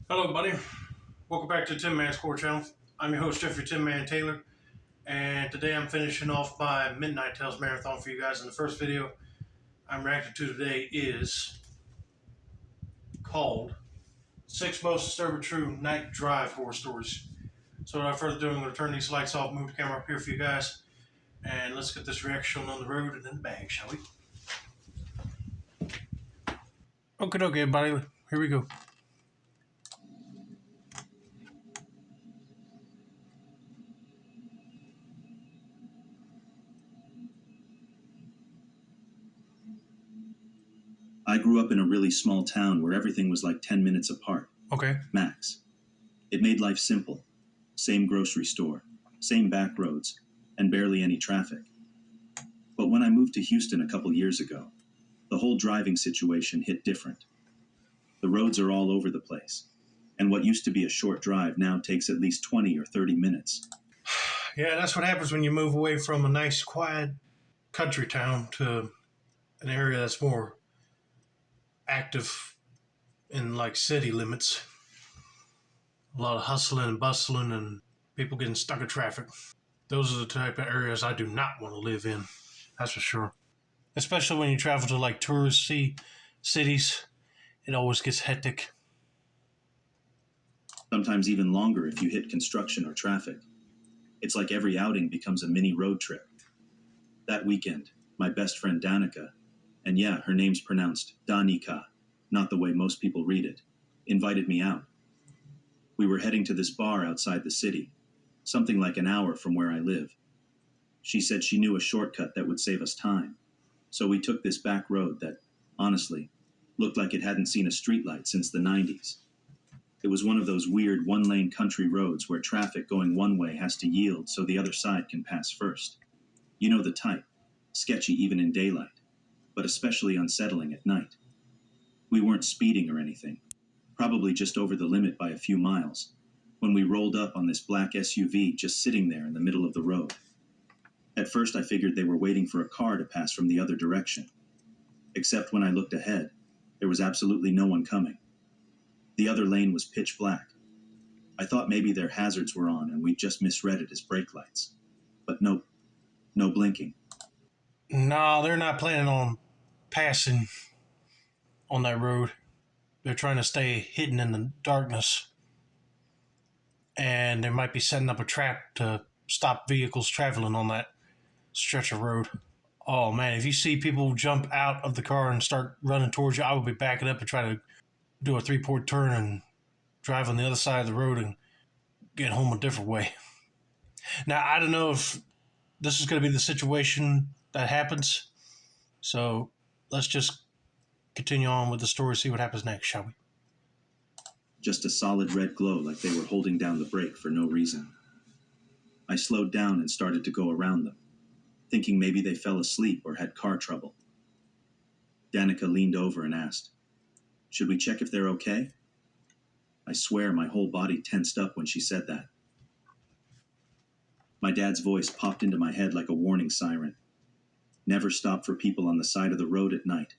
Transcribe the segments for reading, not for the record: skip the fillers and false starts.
Hello, buddy. Welcome back to Tin Man's Core Channel. I'm your host, Jeffrey Tin Man Taylor, and today I'm finishing off my Midnight Tales marathon for you guys. And the first video I'm reacting to today is called Six Most Disturbing True Night Drive Horror Stories. So without further ado, I'm going to turn these lights off, move the camera up here for you guys, and let's get this reaction on the road and in the bag, shall we? Okay, everybody. Here we go. I grew up in a really small town where everything was like 10 minutes apart. Okay. Max. It made life simple. Same grocery store, same back roads, and barely any traffic. But when I moved to Houston a couple years ago, the whole driving situation hit different. The roads are all over the place, and what used to be a short drive now takes at least 20 or 30 minutes. Yeah, that's what happens when you move away from a nice, quiet country town to an area that's more active in like city limits. A lot of hustling and bustling and people getting stuck in traffic. Those are the type of areas I do not want to live in. That's for sure. Especially when you travel to like touristy cities, it always gets hectic. Sometimes even longer if you hit construction or traffic. It's like every outing becomes a mini road trip. That weekend, my best friend Danica, and yeah, her name's pronounced Danica, not the way most people read it, invited me out. We were heading to this bar outside the city, something like an hour from where I live. She said she knew a shortcut that would save us time, so we took this back road that, honestly, looked like it hadn't seen a streetlight since the 90s. It was one of those weird one-lane country roads where traffic going one way has to yield so the other side can pass first. You know the type, sketchy even in daylight, but especially unsettling at night. We weren't speeding or anything, probably just over the limit by a few miles, when we rolled up on this black SUV just sitting there in the middle of the road. At first I figured they were waiting for a car to pass from the other direction. Except when I looked ahead, there was absolutely no one coming. The other lane was pitch black. I thought maybe their hazards were on and we just misread it as brake lights. But nope, no blinking. No, they're not planning on passing on that road. They're trying to stay hidden in the darkness. And they might be setting up a trap to stop vehicles traveling on that stretch of road. Oh man, if you see people jump out of the car and start running towards you, I would be backing up and try to do a three-point turn and drive on the other side of the road and get home a different way. Now, I don't know if this is going to be the situation that happens. So let's just continue on with the story, see what happens next, shall we? Just a solid red glow like they were holding down the brake for no reason. I slowed down and started to go around them, thinking maybe they fell asleep or had car trouble. Danica leaned over and asked, "Should we check if they're okay?" I swear my whole body tensed up when she said that. My dad's voice popped into my head like a warning siren. Never stop for people on the side of the road at night.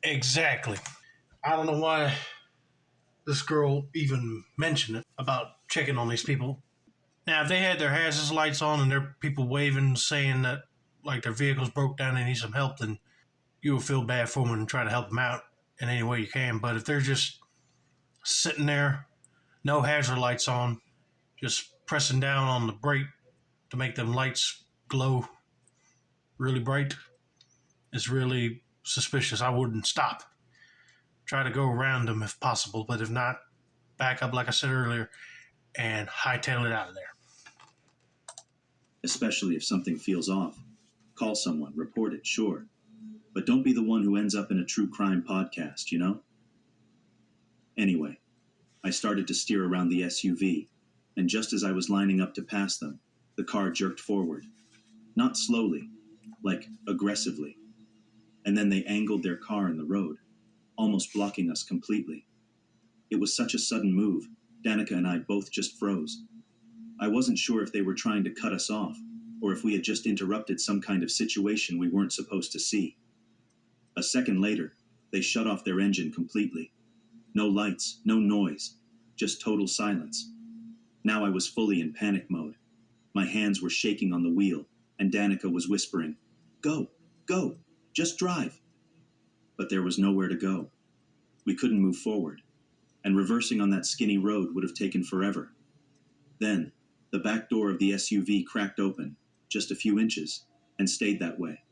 Exactly. I don't know why this girl even mentioned it about checking on these people. Now, if they had their hazards lights on and there are people waving, saying that like their vehicles broke down and need some help, then you will feel bad for them and try to help them out in any way you can. But if they're just sitting there, no hazard lights on, just pressing down on the brake to make them lights glow really bright, it's really suspicious. I wouldn't stop. Try to go around them if possible, but if not, back up like I said earlier and hightail it out of there. Especially if something feels off. Call someone, report it, sure. But don't be the one who ends up in a true crime podcast, you know? Anyway, I started to steer around the SUV, and just as I was lining up to pass them, the car jerked forward. Not slowly, like aggressively. And then they angled their car in the road, almost blocking us completely. It was such a sudden move, Danica and I both just froze. I wasn't sure if they were trying to cut us off, or if we had just interrupted some kind of situation we weren't supposed to see. A second later, they shut off their engine completely. No lights, no noise, just total silence. Now I was fully in panic mode. My hands were shaking on the wheel, and Danica was whispering, "Go, go, just drive." But there was nowhere to go. We couldn't move forward, and reversing on that skinny road would have taken forever. Then, the back door of the SUV cracked open, just a few inches, and stayed that way.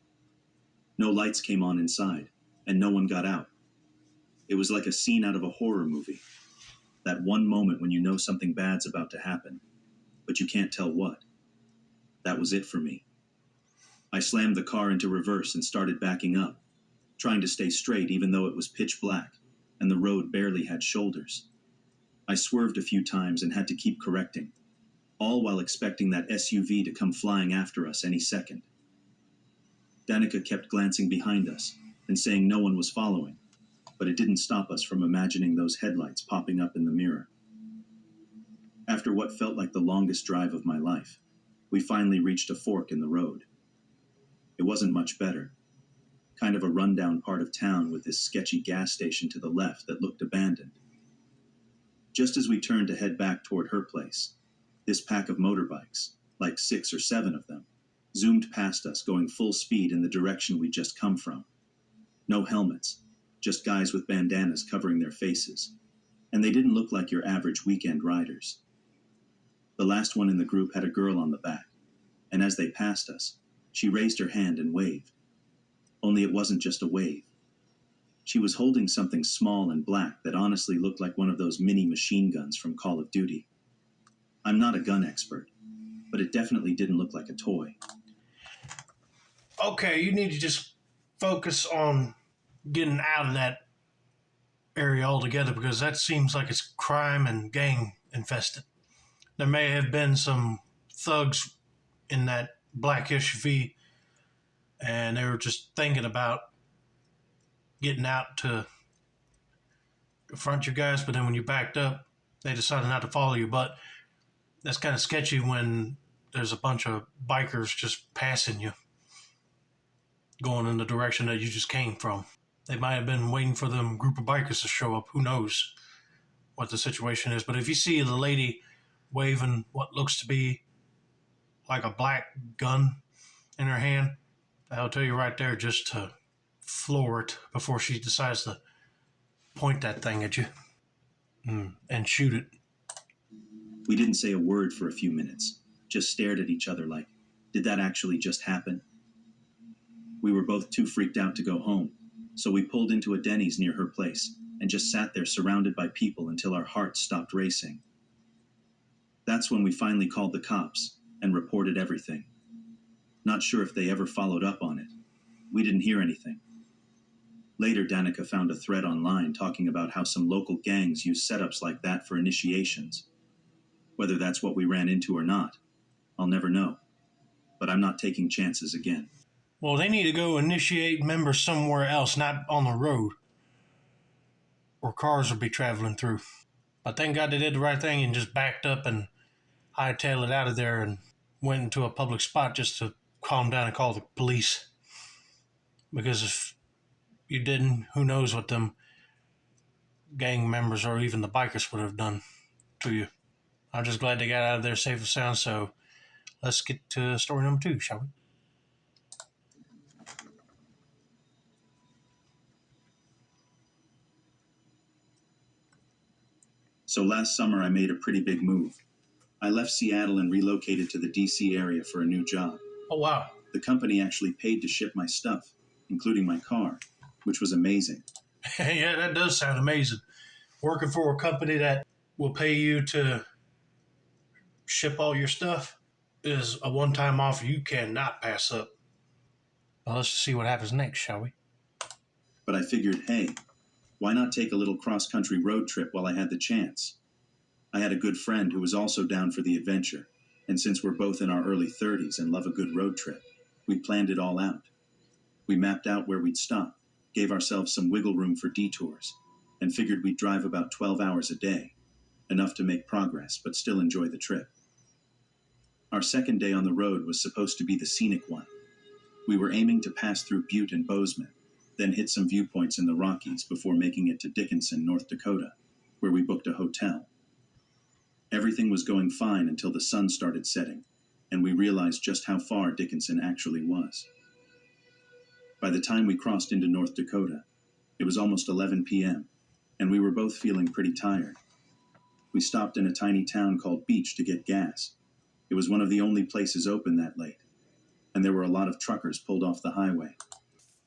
No lights came on inside, and no one got out. It was like a scene out of a horror movie. That one moment when you know something bad's about to happen, but you can't tell what. That was it for me. I slammed the car into reverse and started backing up, trying to stay straight even though it was pitch black, and the road barely had shoulders. I swerved a few times and had to keep correcting, all while expecting that SUV to come flying after us any second. Danica kept glancing behind us and saying no one was following, but it didn't stop us from imagining those headlights popping up in the mirror. After what felt like the longest drive of my life, we finally reached a fork in the road. It wasn't much better. Kind of a rundown part of town with this sketchy gas station to the left that looked abandoned. Just as we turned to head back toward her place, this pack of motorbikes, like 6 or 7 of them, zoomed past us going full speed in the direction we'd just come from. No helmets, just guys with bandanas covering their faces, and they didn't look like your average weekend riders. The last one in the group had a girl on the back, and as they passed us, she raised her hand and waved. Only it wasn't just a wave. She was holding something small and black that honestly looked like one of those mini machine guns from Call of Duty. I'm not a gun expert, but it definitely didn't look like a toy. Okay, you need to just focus on getting out of that area altogether because that seems like it's crime and gang infested. There may have been some thugs in that black SUV and they were just thinking about getting out to confront you guys, but then when you backed up, they decided not to follow you. But that's kind of sketchy when there's a bunch of bikers just passing you, going in the direction that you just came from. They might have been waiting for them group of bikers to show up. Who knows what the situation is. But if you see the lady waving what looks to be like a black gun in her hand, I'll tell you right there just to floor it before she decides to point that thing at you and shoot it. We didn't say a word for a few minutes, just stared at each other like, did that actually just happen? We were both too freaked out to go home, so we pulled into a Denny's near her place and just sat there surrounded by people until our hearts stopped racing. That's when we finally called the cops and reported everything. Not sure if they ever followed up on it. We didn't hear anything. Later, Danica found a thread online talking about how some local gangs use setups like that for initiations. Whether that's what we ran into or not, I'll never know. But I'm not taking chances again. Well, they need to go initiate members somewhere else, not on the road, or cars will be traveling through. But thank God they did the right thing and just backed up and hightailed it out of there and went into a public spot just to calm down and call the police. Because if you didn't, who knows what them gang members or even the bikers would have done to you. I'm just glad they got out of there safe and sound, so let's get to story number 2, shall we? So last summer I made a pretty big move. I left Seattle and relocated to the DC area for a new job. Oh, wow. The company actually paid to ship my stuff, including my car, which was amazing. Yeah, that does sound amazing. Working for a company that will pay you to ship all your stuff is a one-time offer you cannot pass up. Well, let's just see what happens next, shall we? But I figured, hey, why not take a little cross-country road trip while I had the chance? I had a good friend who was also down for the adventure, and since we're both in our early 30s and love a good road trip, we planned it all out. We mapped out where we'd stop, gave ourselves some wiggle room for detours, and figured we'd drive about 12 hours a day, enough to make progress but still enjoy the trip. Our second day on the road was supposed to be the scenic one. We were aiming to pass through Butte and Bozeman, then hit some viewpoints in the Rockies before making it to Dickinson, North Dakota, where we booked a hotel. Everything was going fine until the sun started setting, and we realized just how far Dickinson actually was. By the time we crossed into North Dakota, it was almost 11 p.m., and we were both feeling pretty tired. We stopped in a tiny town called Beach to get gas. It was one of the only places open that late, and there were a lot of truckers pulled off the highway.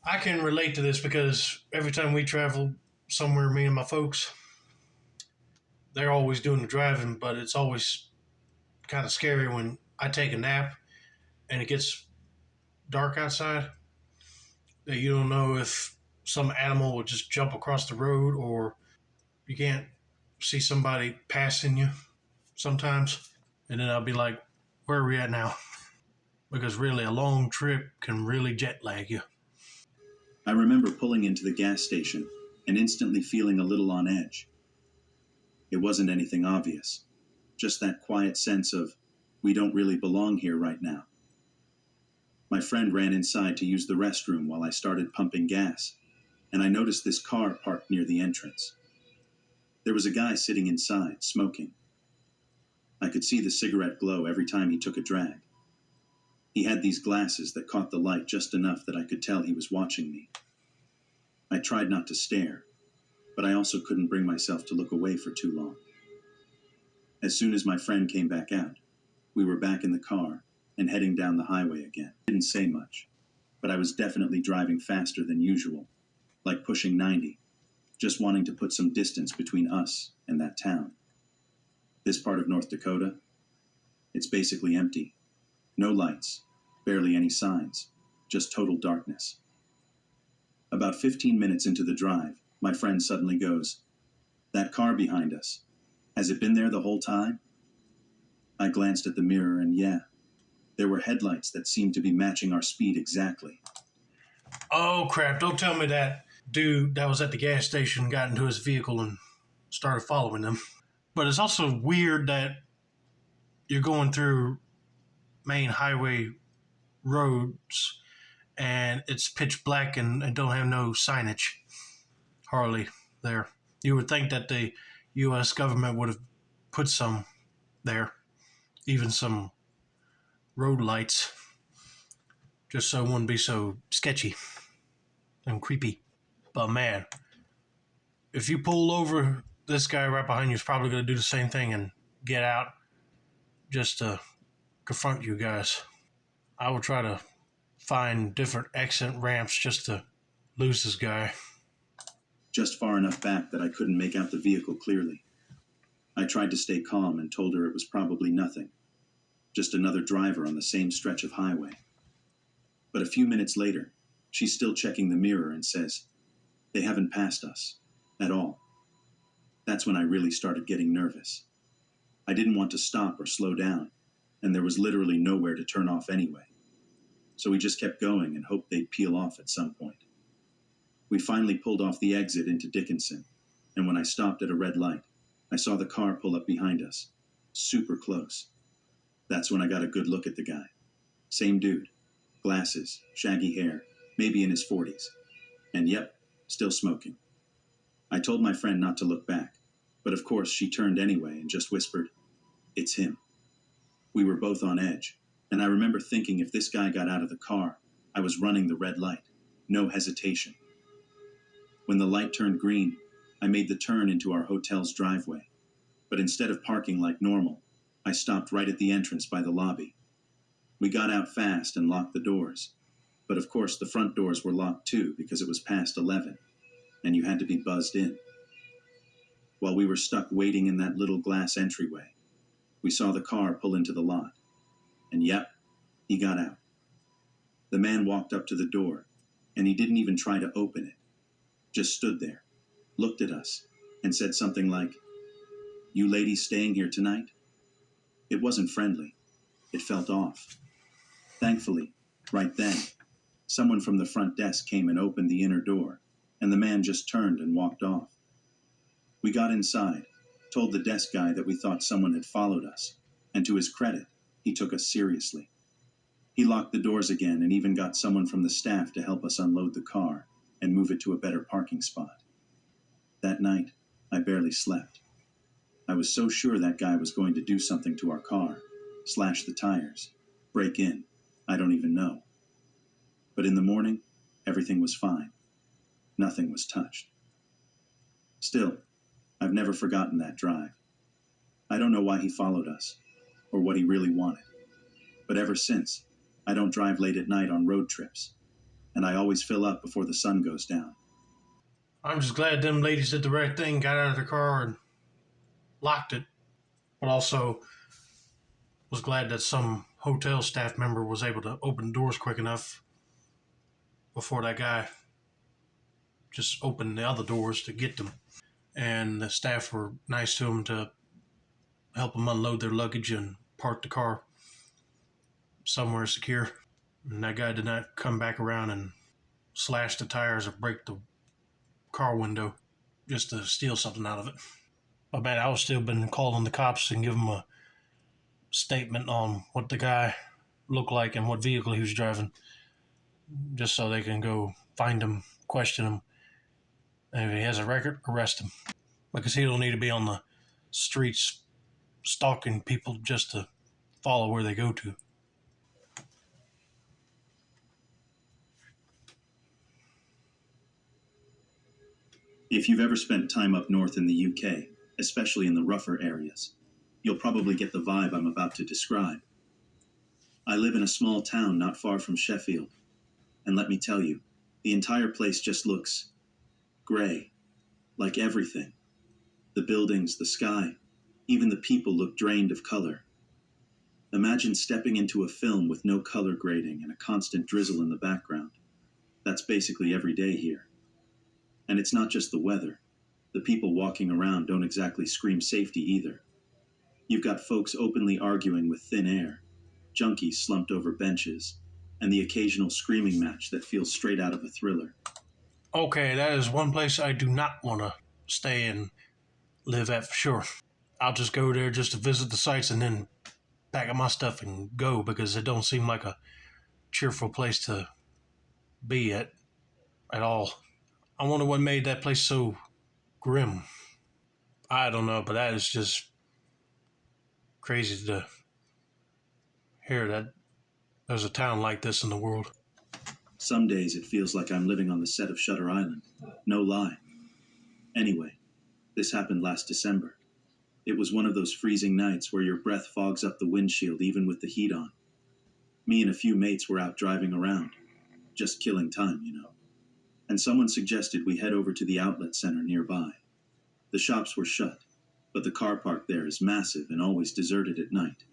I can relate to this because every time we travel somewhere, me and my folks, they're always doing the driving, but it's always kind of scary when I take a nap and it gets dark outside that you don't know if some animal will just jump across the road or you can't see somebody passing you sometimes. And then I'll be like, where are we at now? Because really, a long trip can really jet lag you. I remember pulling into the gas station and instantly feeling a little on edge. It wasn't anything obvious, just that quiet sense of, we don't really belong here right now. My friend ran inside to use the restroom while I started pumping gas, and I noticed this car parked near the entrance. There was a guy sitting inside, smoking. I could see the cigarette glow every time he took a drag. He had these glasses that caught the light just enough that I could tell he was watching me. I tried not to stare, but I also couldn't bring myself to look away for too long. As soon as my friend came back out, we were back in the car and heading down the highway again. I didn't say much, but I was definitely driving faster than usual, like pushing 90, just wanting to put some distance between us and that town. This part of North Dakota, it's basically empty. No lights, barely any signs, just total darkness. About 15 minutes into the drive, my friend suddenly goes, "That car behind us, has it been there the whole time?" I glanced at the mirror and yeah, there were headlights that seemed to be matching our speed exactly. Oh crap, don't tell me that dude that was at the gas station got into his vehicle and started following them. But it's also weird that you're going through main highway roads and it's pitch black and don't have no signage hardly there. You would think that the U.S. government would have put some there, even some road lights, just so it wouldn't be so sketchy and creepy. But man, if you pull over, this guy right behind you is probably going to do the same thing and get out just to confront you guys. I would try to find different exit ramps just to lose this guy. Just far enough back that I couldn't make out the vehicle clearly. I tried to stay calm and told her it was probably nothing, just another driver on the same stretch of highway. But a few minutes later, she's still checking the mirror and says, "They haven't passed us, at all." That's when I really started getting nervous. I didn't want to stop or slow down, and there was literally nowhere to turn off anyway. So we just kept going and hoped they'd peel off at some point. We finally pulled off the exit into Dickinson, and when I stopped at a red light, I saw the car pull up behind us, super close. That's when I got a good look at the guy. Same dude, glasses, shaggy hair, maybe in his 40s. And yep, still smoking. I told my friend not to look back, but of course she turned anyway and just whispered, "It's him." We were both on edge, and I remember thinking if this guy got out of the car, I was running the red light, no hesitation. When the light turned green, I made the turn into our hotel's driveway, but instead of parking like normal, I stopped right at the entrance by the lobby. We got out fast and locked the doors, but of course the front doors were locked too because it was past 11, and you had to be buzzed in. While we were stuck waiting in that little glass entryway, we saw the car pull into the lot, and yep, he got out. The man walked up to the door, and he didn't even try to open it, just stood there, looked at us, and said something like, "You ladies staying here tonight?" It wasn't friendly. It felt off. Thankfully, right then, someone from the front desk came and opened the inner door, and the man just turned and walked off. We got inside, told the desk guy that we thought someone had followed us, and to his credit, he took us seriously. He locked the doors again and even got someone from the staff to help us unload the car. and move it to a better parking spot. That night, I barely slept. I was so sure that guy was going to do something to our car, slash the tires, break in, I don't even know. But in the morning, everything was fine. Nothing was touched. Still, I've never forgotten that drive. I don't know why he followed us, or what he really wanted. But ever since, I don't drive late at night on road trips, and I always fill up before the sun goes down. I'm just glad them ladies did the right thing, got out of their car and locked it. But also was glad that some hotel staff member was able to open the doors quick enough before that guy just opened the other doors to get them. And the staff were nice to them to help them unload their luggage and park the car somewhere secure. And that guy did not come back around and slash the tires or break the car window just to steal something out of it. I bet I would still been calling the cops and give them a statement on what the guy looked like and what vehicle he was driving, just so they can go find him, question him, and if he has a record, arrest him. Because he don't need to be on the streets stalking people just to follow where they go to. If you've ever spent time up north in the UK, especially in the rougher areas, you'll probably get the vibe I'm about to describe. I live in a small town not far from Sheffield, and let me tell you, the entire place just looks gray, like everything. The buildings, the sky, even the people look drained of color. Imagine stepping into a film with no color grading and a constant drizzle in the background. That's basically every day here. And it's not just the weather. The people walking around don't exactly scream safety either. You've got folks openly arguing with thin air, junkies slumped over benches, and the occasional screaming match that feels straight out of a thriller. Okay, that is one place I do not want to stay and live at for sure. I'll just go there just to visit the sites and then pack up my stuff and go, because it don't seem like a cheerful place to be at all. I wonder what made that place so grim. I don't know, but that is just crazy to hear that there's a town like this in the world. Some days it feels like I'm living on the set of Shutter Island. No lie. Anyway, this happened last December. It was one of those freezing nights where your breath fogs up the windshield even with the heat on. Me and a few mates were out driving around, just killing time, you know. And someone suggested we head over to the outlet center nearby. The shops were shut, but the car park there is massive and always deserted at night,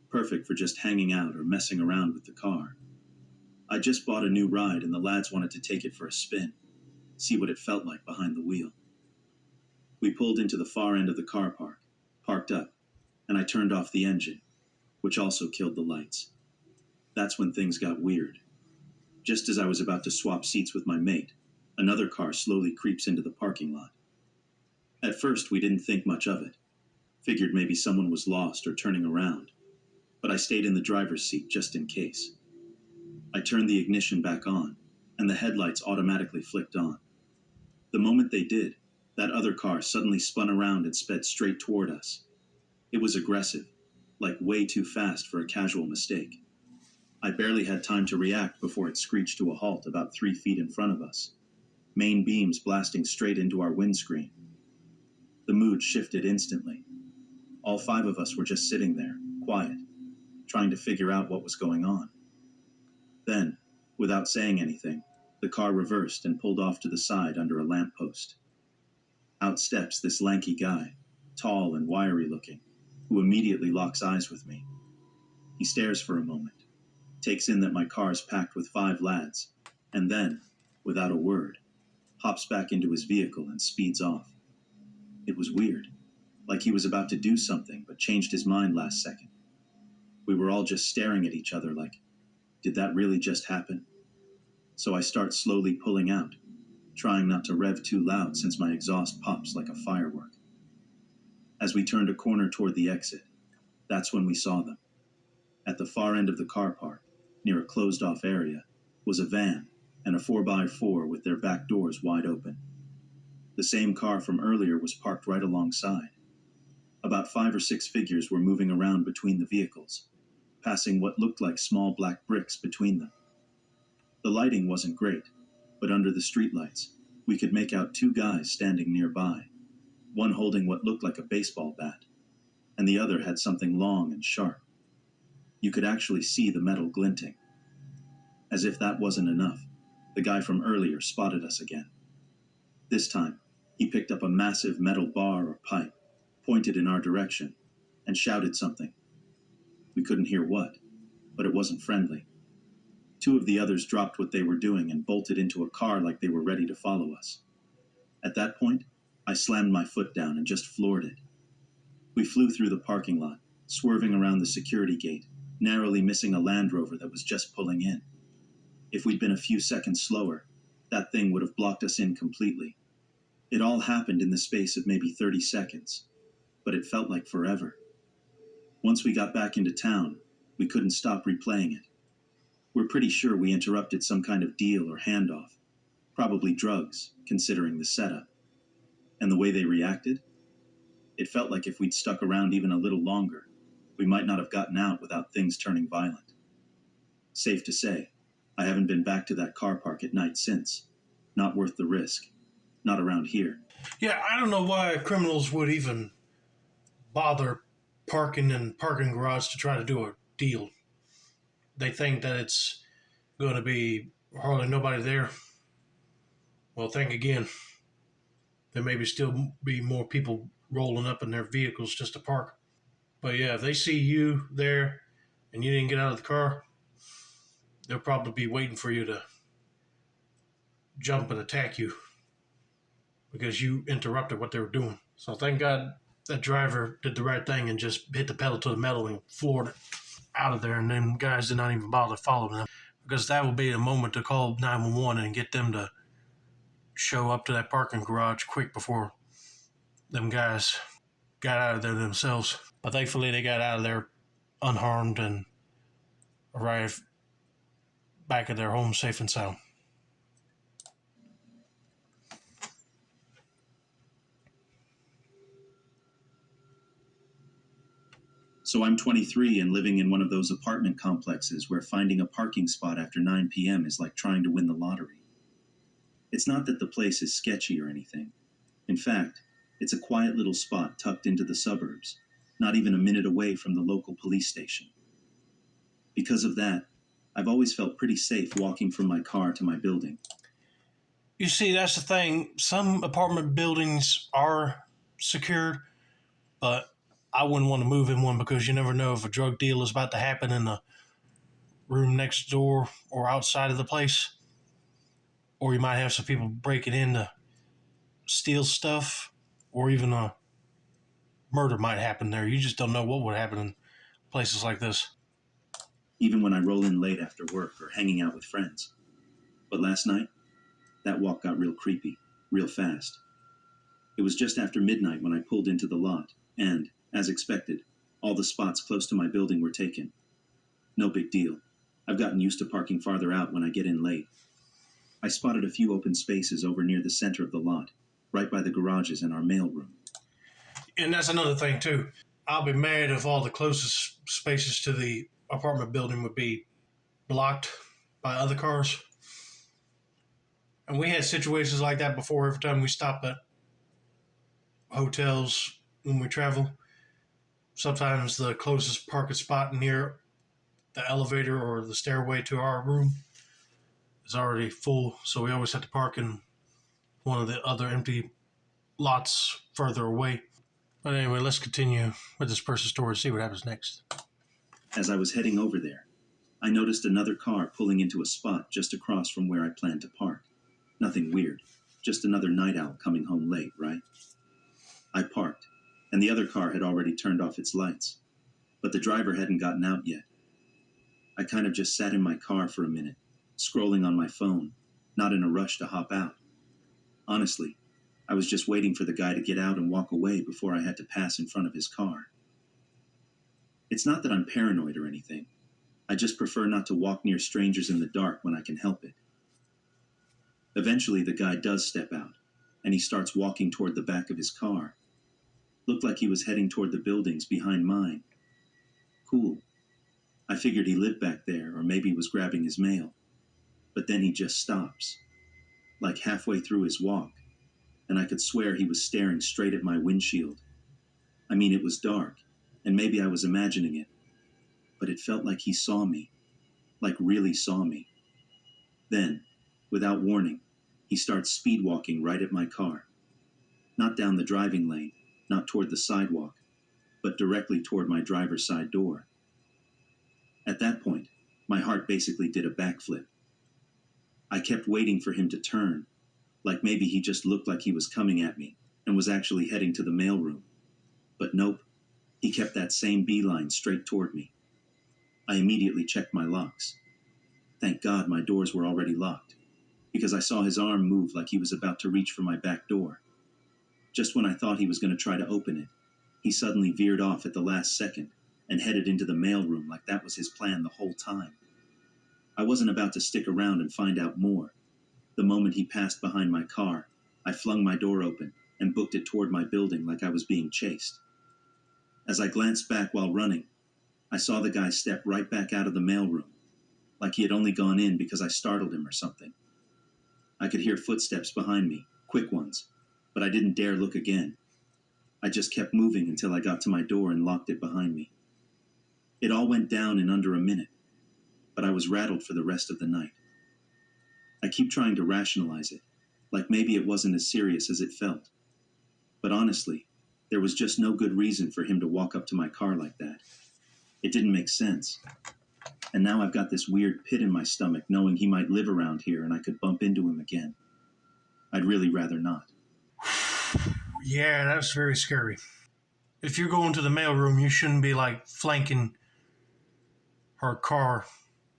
perfect for just hanging out or messing around with the car. I just bought a new ride and the lads wanted to take it for a spin, see what it felt like behind the wheel. We pulled into the far end of the car park, parked up, and I turned off the engine, which also killed the lights. That's when things got weird. Just as I was about to swap seats with my mate, another car slowly creeps into the parking lot. At first, we didn't think much of it. Figured maybe someone was lost or turning around. But I stayed in the driver's seat just in case. I turned the ignition back on, and the headlights automatically flicked on. The moment they did, that other car suddenly spun around and sped straight toward us. It was aggressive, like way too fast for a casual mistake. I barely had time to react before it screeched to a halt about 3 feet in front of us, main beams blasting straight into our windscreen. The mood shifted instantly. All 5 of us were just sitting there, quiet, trying to figure out what was going on. Then, without saying anything, the car reversed and pulled off to the side under a lamppost. Out steps this lanky guy, tall and wiry looking, who immediately locks eyes with me. He stares for a moment, takes in that my car is packed with 5 lads, and then, without a word, hops back into his vehicle and speeds off. It was weird, like he was about to do something but changed his mind last second. We were all just staring at each other like, did that really just happen? So I start slowly pulling out, trying not to rev too loud since my exhaust pops like a firework. As we turned a corner toward the exit, that's when we saw them. At the far end of the car park, near a closed-off area, was a van, and a 4x4 with their back doors wide open. The same car from earlier was parked right alongside. About 5 or 6 figures were moving around between the vehicles, passing what looked like small black bricks between them. The lighting wasn't great, but under the streetlights, we could make out 2 guys standing nearby, one holding what looked like a baseball bat, and the other had something long and sharp. You could actually see the metal glinting. As if that wasn't enough, the guy from earlier spotted us again. This time, he picked up a massive metal bar or pipe, pointed in our direction, and shouted something. We couldn't hear what, but it wasn't friendly. 2 of the others dropped what they were doing and bolted into a car like they were ready to follow us. At that point, I slammed my foot down and just floored it. We flew through the parking lot, swerving around the security gate, narrowly missing a Land Rover that was just pulling in. If we'd been a few seconds slower, that thing would have blocked us in completely. It all happened in the space of maybe 30 seconds, but it felt like forever. Once we got back into town, we couldn't stop replaying it. We're pretty sure we interrupted some kind of deal or handoff, probably drugs, considering the setup. And the way they reacted? It felt like if we'd stuck around even a little longer, we might not have gotten out without things turning violent. Safe to say, I haven't been back to that car park at night since. Not worth the risk. Not around here. Yeah, I don't know why criminals would even bother parking in parking garage to try to do a deal. They think that it's going to be hardly nobody there. Well, think again. There may still be more people rolling up in their vehicles just to park. But yeah, if they see you there and you didn't get out of the car, they'll probably be waiting for you to jump and attack you because you interrupted what they were doing. So thank God that driver did the right thing and just hit the pedal to the metal and floored it out of there, and them guys did not even bother following them, because that will be the moment to call 911 and get them to show up to that parking garage quick before them guys got out of there themselves. But thankfully they got out of there unharmed and arrived back at their home safe and sound. So I'm 23 and living in one of those apartment complexes where finding a parking spot after 9 p.m. is like trying to win the lottery. It's not that the place is sketchy or anything. In fact, it's a quiet little spot tucked into the suburbs, not even a minute away from the local police station. Because of that, I've always felt pretty safe walking from my car to my building. You see, that's the thing. Some apartment buildings are secured, but I wouldn't want to move in one because you never know if a drug deal is about to happen in the room next door or outside of the place. Or you might have some people breaking in to steal stuff, or even a murder might happen there. You just don't know what would happen in places like this. Even when I roll in late after work or hanging out with friends. But last night, that walk got real creepy, real fast. It was just after midnight when I pulled into the lot, and, as expected, all the spots close to my building were taken. No big deal. I've gotten used to parking farther out when I get in late. I spotted a few open spaces over near the center of the lot, right by the garages and our mailroom. And that's another thing, too. I'll be mad if all the closest spaces to the apartment building would be blocked by other cars. And we had situations like that before every time we stopped at hotels when we travel. Sometimes the closest parking spot near the elevator or the stairway to our room is already full, so we always have to park in one of the other empty lots further away. But anyway, let's continue with this person's story and see what happens next. As I was heading over there, I noticed another car pulling into a spot just across from where I planned to park. Nothing weird, just another night owl coming home late, right? I parked, and the other car had already turned off its lights, but the driver hadn't gotten out yet. I kind of just sat in my car for a minute, scrolling on my phone, not in a rush to hop out. Honestly, I was just waiting for the guy to get out and walk away before I had to pass in front of his car. It's not that I'm paranoid or anything. I just prefer not to walk near strangers in the dark when I can help it. Eventually, the guy does step out, and he starts walking toward the back of his car. Looked like he was heading toward the buildings behind mine. Cool. I figured he lived back there, or maybe was grabbing his mail. But then he just stops, like halfway through his walk, and I could swear he was staring straight at my windshield. I mean, it was dark, and maybe I was imagining it, but it felt like he saw me, like really saw me. Then, without warning, he starts speed walking right at my car. Not down the driving lane, not toward the sidewalk, but directly toward my driver's side door. At that point, my heart basically did a backflip. I kept waiting for him to turn, like maybe he just looked like he was coming at me and was actually heading to the mailroom. But nope, he kept that same beeline straight toward me. I immediately checked my locks. Thank God my doors were already locked, because I saw his arm move like he was about to reach for my back door. Just when I thought he was going to try to open it, he suddenly veered off at the last second and headed into the mailroom like that was his plan the whole time. I wasn't about to stick around and find out more. The moment he passed behind my car, I flung my door open and booked it toward my building like I was being chased. As I glanced back while running, I saw the guy step right back out of the mailroom, like he had only gone in because I startled him or something. I could hear footsteps behind me, quick ones, but I didn't dare look again. I just kept moving until I got to my door and locked it behind me. It all went down in under a minute, but I was rattled for the rest of the night. I keep trying to rationalize it, like maybe it wasn't as serious as it felt. But honestly, there was just no good reason for him to walk up to my car like that. It didn't make sense. And now I've got this weird pit in my stomach knowing he might live around here and I could bump into him again. I'd really rather not. Yeah, that's very scary. If you're going to the mailroom, you shouldn't be like flanking her car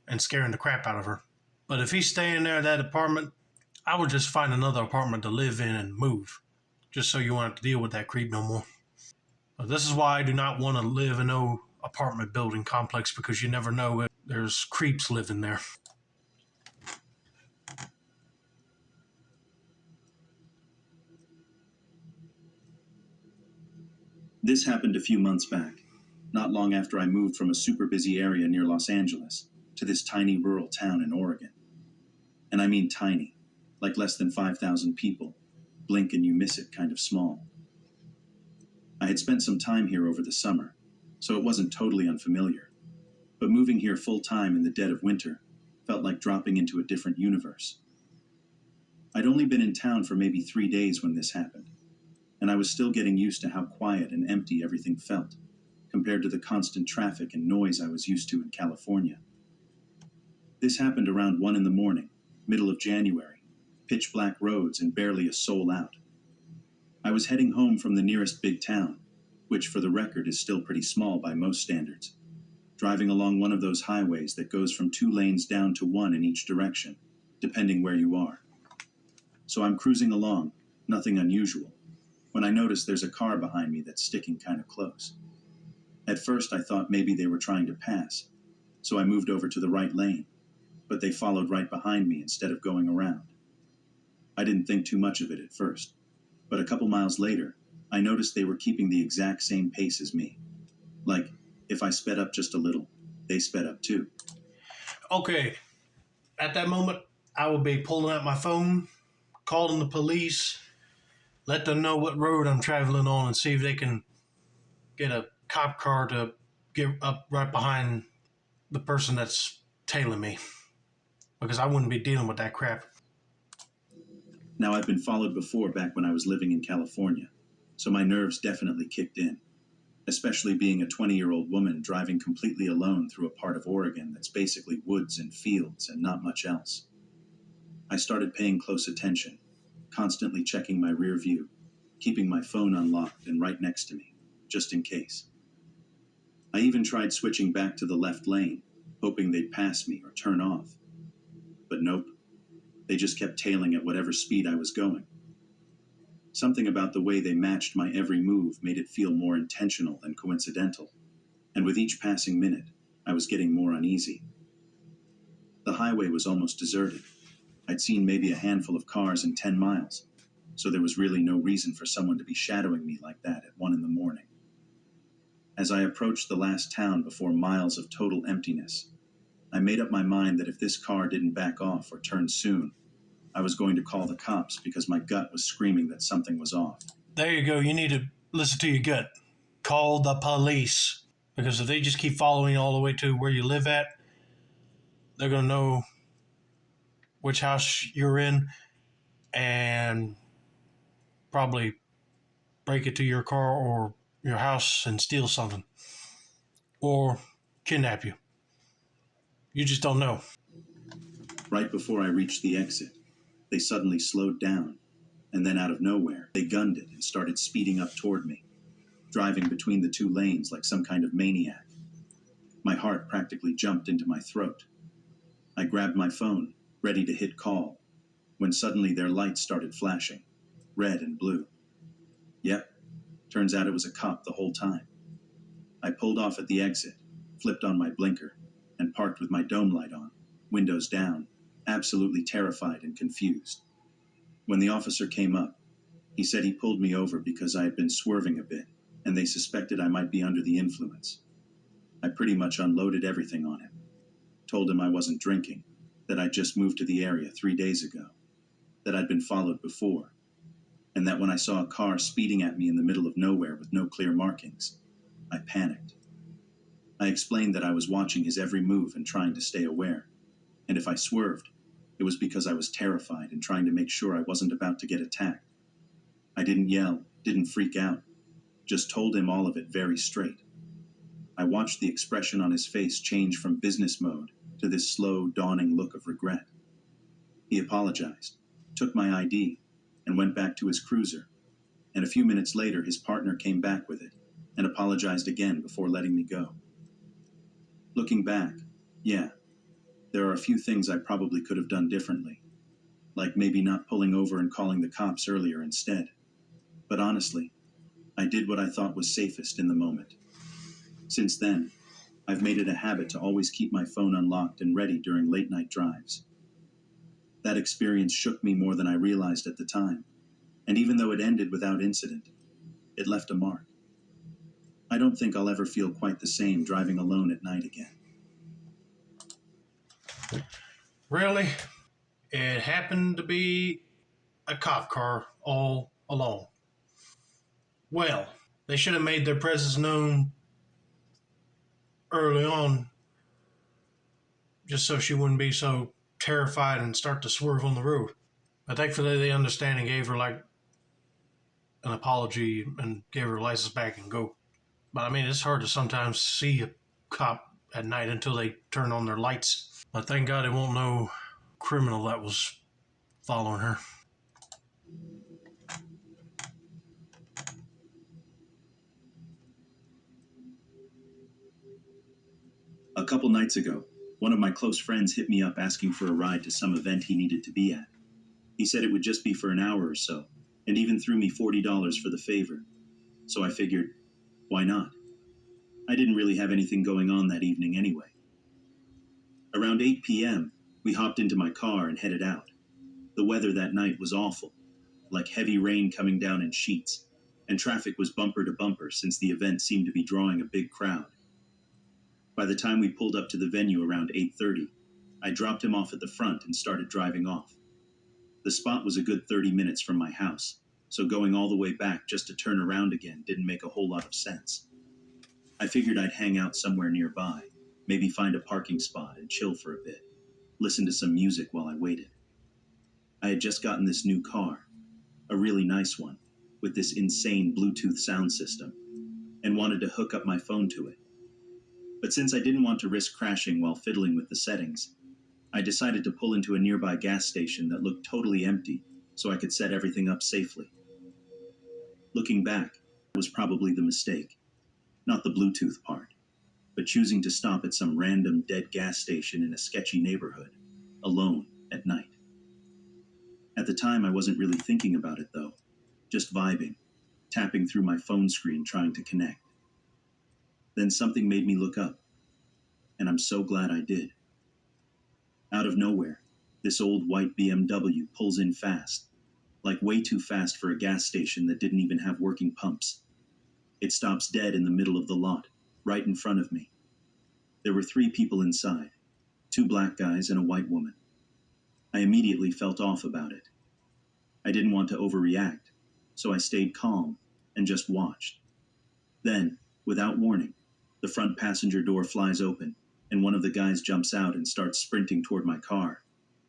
and scaring the crap out of her. But if he's staying there at that apartment, I would just find another apartment to live in and move, just so you won't have to deal with that creep no more. But this is why I do not want to live in no apartment building complex, because you never know if there's creeps living there. This happened a few months back, not long after I moved from a super busy area near Los Angeles to this tiny rural town in Oregon. And I mean tiny, like less than 5,000 people, blink and you miss it kind of small. I had spent some time here over the summer, so it wasn't totally unfamiliar, but moving here full time in the dead of winter felt like dropping into a different universe. I'd only been in town for maybe 3 days when this happened, and I was still getting used to how quiet and empty everything felt, compared to the constant traffic and noise I was used to in California. This happened around 1 a.m, middle of January, pitch black roads and barely a soul out. I was heading home from the nearest big town, which for the record is still pretty small by most standards, driving along one of those highways that goes from 2 lanes down to 1 in each direction, depending where you are. So I'm cruising along, nothing unusual, when I notice there's a car behind me that's sticking kind of close. At first I thought maybe they were trying to pass, so I moved over to the right lane, but they followed right behind me instead of going around. I didn't think too much of it at first, but a couple miles later, I noticed they were keeping the exact same pace as me. Like, if I sped up just a little, they sped up too. Okay, at that moment, I would be pulling out my phone, calling the police, let them know what road I'm traveling on, and see if they can get a cop car to get up right behind the person that's tailing me, because I wouldn't be dealing with that crap. Now, I've been followed before back when I was living in California, so my nerves definitely kicked in, especially being a 20-year-old woman driving completely alone through a part of Oregon that's basically woods and fields and not much else. I started paying close attention, constantly checking my rear view, keeping my phone unlocked and right next to me, just in case. I even tried switching back to the left lane, hoping they'd pass me or turn off. But nope, they just kept tailing at whatever speed I was going. Something about the way they matched my every move made it feel more intentional than coincidental, and with each passing minute, I was getting more uneasy. The highway was almost deserted. I'd seen maybe a handful of cars in 10 miles, so there was really no reason for someone to be shadowing me like that at 1 in the morning. As I approached the last town before miles of total emptiness, I made up my mind that if this car didn't back off or turn soon, I was going to call the cops because my gut was screaming that something was off. There you go. You need to listen to your gut. Call the police. Because if they just keep following you all the way to where you live at, they're going to know which house you're in and probably break into your car or your house and steal something. Or kidnap you. You just don't know. Right before I reached the exit, they suddenly slowed down, and then out of nowhere, they gunned it and started speeding up toward me, driving between the two lanes like some kind of maniac. My heart practically jumped into my throat. I grabbed my phone, ready to hit call, when suddenly their lights started flashing, red and blue. Yep, turns out it was a cop the whole time. I pulled off at the exit, flipped on my blinker, and parked with my dome light on, windows down, absolutely terrified and confused. When the officer came up, he said he pulled me over because I had been swerving a bit, and they suspected I might be under the influence. I pretty much unloaded everything on him. Told him I wasn't drinking, that I'd just moved to the area 3 days ago, that I'd been followed before, and that when I saw a car speeding at me in the middle of nowhere with no clear markings, I panicked. I explained that I was watching his every move and trying to stay aware, and if I swerved, it was because I was terrified and trying to make sure I wasn't about to get attacked. I didn't yell, didn't freak out, just told him all of it very straight. I watched the expression on his face change from business mode to this slow, dawning look of regret. He apologized, took my ID, and went back to his cruiser, and a few minutes later his partner came back with it and apologized again before letting me go. Looking back, yeah, there are a few things I probably could have done differently, like maybe not pulling over and calling the cops earlier instead. But honestly, I did what I thought was safest in the moment. Since then, I've made it a habit to always keep my phone unlocked and ready during late-night drives. That experience shook me more than I realized at the time, and even though it ended without incident, it left a mark. I don't think I'll ever feel quite the same driving alone at night again. Really? It happened to be a cop car all along. Well, they should have made their presence known early on just so she wouldn't be so terrified and start to swerve on the road. But thankfully they understand and gave her like an apology and gave her license back and go. But I mean, it's hard to sometimes see a cop at night until they turn on their lights. But thank God it won't no criminal that was following her. A couple nights ago, one of my close friends hit me up asking for a ride to some event he needed to be at. He said it would just be for an hour or so, and even threw me $40 for the favor. So I figured, why not? I didn't really have anything going on that evening anyway. Around 8 p.m., we hopped into my car and headed out. The weather that night was awful, like heavy rain coming down in sheets, and traffic was bumper to bumper since the event seemed to be drawing a big crowd. By the time we pulled up to the venue around 8:30, I dropped him off at the front and started driving off. The spot was a good 30 minutes from my house, so going all the way back just to turn around again didn't make a whole lot of sense. I figured I'd hang out somewhere nearby, maybe find a parking spot and chill for a bit, listen to some music while I waited. I had just gotten this new car, a really nice one, with this insane Bluetooth sound system, and wanted to hook up my phone to it. But since I didn't want to risk crashing while fiddling with the settings, I decided to pull into a nearby gas station that looked totally empty so I could set everything up safely. Looking back, it was probably the mistake. Not the Bluetooth part, but choosing to stop at some random dead gas station in a sketchy neighborhood, alone at night. At the time, I wasn't really thinking about it though, just vibing, tapping through my phone screen trying to connect. Then something made me look up, and I'm so glad I did. Out of nowhere, This old white BMW pulls in fast, like way too fast for a gas station that didn't even have working pumps. It stops dead in the middle of the lot, right in front of me. There were 3 people inside, 2 black guys and a white woman. I immediately felt off about it. I didn't want to overreact, so I stayed calm and just watched. Then, without warning, the front passenger door flies open, and one of the guys jumps out and starts sprinting toward my car,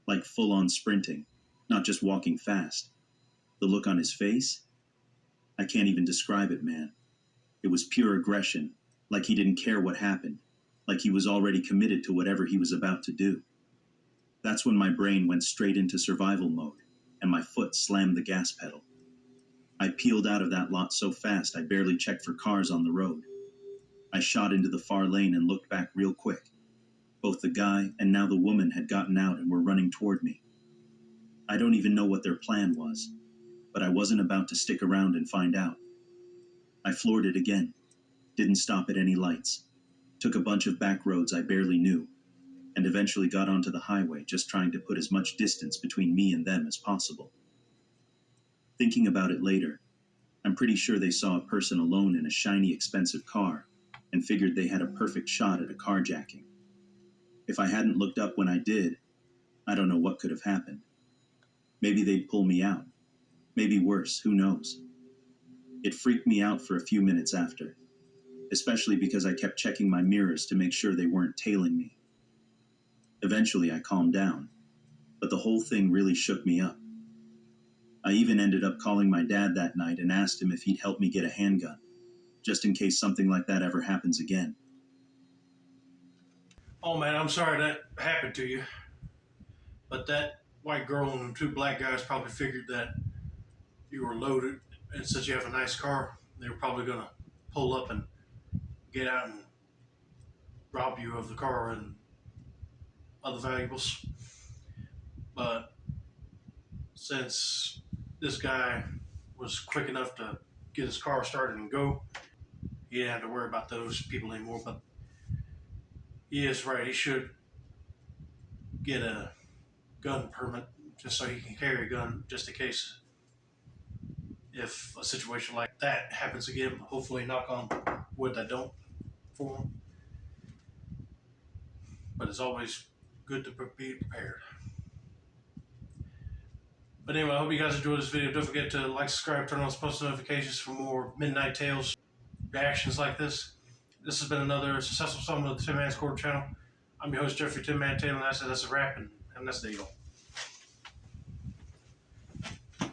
like full-on sprinting, not just walking fast. The look on his face? I can't even describe it, man. It was pure aggression, like he didn't care what happened, like he was already committed to whatever he was about to do. That's when my brain went straight into survival mode, and my foot slammed the gas pedal. I peeled out of that lot so fast I barely checked for cars on the road. I shot into the far lane and looked back real quick. Both the guy and now the woman had gotten out and were running toward me. I don't even know what their plan was, but I wasn't about to stick around and find out. I floored it again, didn't stop at any lights, took a bunch of back roads I barely knew, and eventually got onto the highway just trying to put as much distance between me and them as possible. Thinking about it later, I'm pretty sure they saw a person alone in a shiny, expensive car and figured they had a perfect shot at a carjacking. If I hadn't looked up when I did, I don't know what could have happened. Maybe they'd pull me out. Maybe worse, who knows? It freaked me out for a few minutes after, especially because I kept checking my mirrors to make sure they weren't tailing me. Eventually, I calmed down, but the whole thing really shook me up. I even ended up calling my dad that night and asked him if he'd help me get a handgun, just in case something like that ever happens again. Oh man, I'm sorry that happened to you. But that white girl and 2 black guys probably figured that you were loaded, and since you have a nice car, they were probably going to pull up and get out and rob you of the car and other valuables. But since this guy was quick enough to get his car started and go, he didn't have to worry about those people anymore. But he is right. He should get a gun permit just so he can carry a gun just in case if a situation like that happens again. Hopefully, knock on wood, that don't for him. But it's always good to be prepared. But anyway, I hope you guys enjoyed this video. Don't forget to like, subscribe, turn on post notifications for more Midnight Tales reactions like this. This has been another successful installment of the Tin Man's Corner channel. I'm your host, Jeffrey Tin Man Taylor, and that's a wrap, and that's the deal.